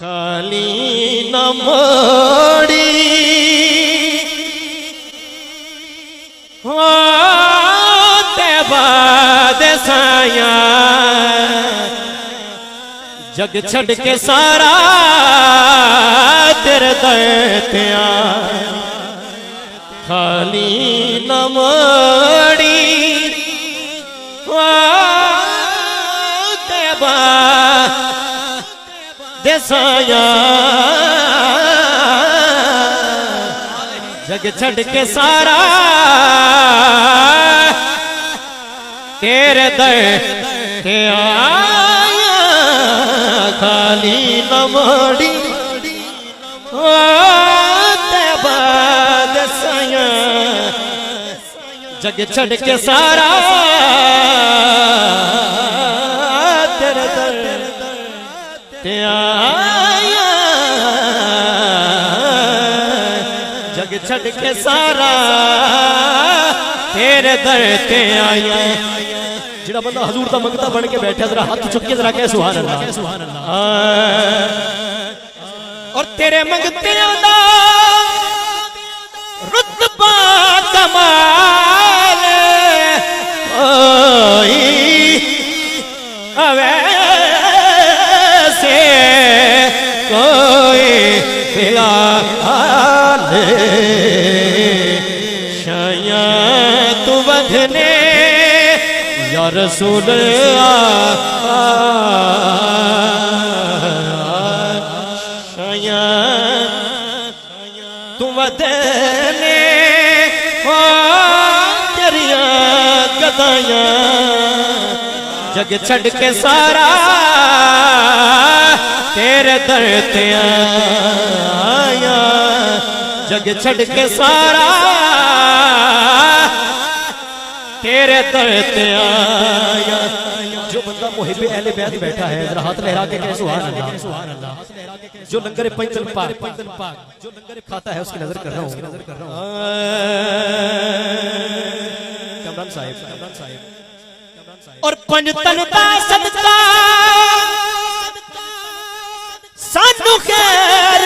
खाली न मोड़ी होते बाद साया जग छड़ के सारा तेरे दर्दिया खाली न मोड़ी होते बाद साया जग छड़ के सारा तेरे दर के आया खाली न मोड़ी होते बाद साया जग छड़ के सारा तेरे दर ते आया जग छड़ के सारा तेरे दर ते आया। जिहड़ा बंदा हजूर दा मंगता बन के बैठा जरा हाथ चुक के जरा कह सुभान अल्लाह। और तेरे मंगते दा रुतबा कमाल अवे कोई फिलहाल शाया तू बधने या रसूल शाया तू बधने हो तेरिया गदाया जग छड़ के सारा तेरे दर ते आया जग छड़ के सारा तेरे दर ते आया। जो बंदा मुहिब्बे अहले बैत बैठा है जरा हाथ लहरा के कहे सुभान अल्लाह। जो लंगर पंचल पाक जो लंगर खाता है उसकी नजर कर रहा हूं कमरान साहिब और पंजतन दा सदका सानू खैर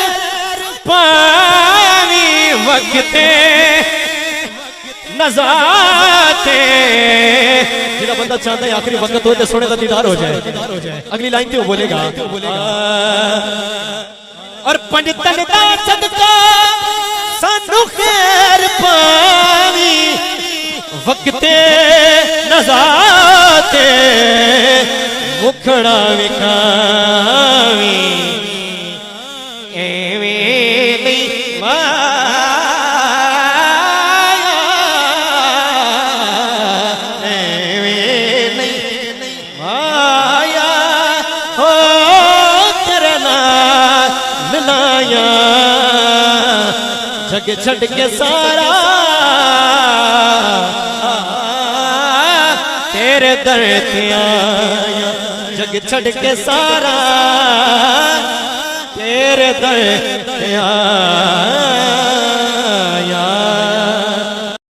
पावी वक्ते नज़ाते। जिहड़ा बंदा चाहता है आखिरी वक्त हो तो सोने का दीदार हो जाए अगली लाइन पे वो बोलेगा और पंजतन दा सदका सानू खैर पावी वक्ते नज़ाते मुखड़ा विखावी जग छड़ के सारा तेरे दर ते आया जग छड़ के सारा तेरे दर ते आया।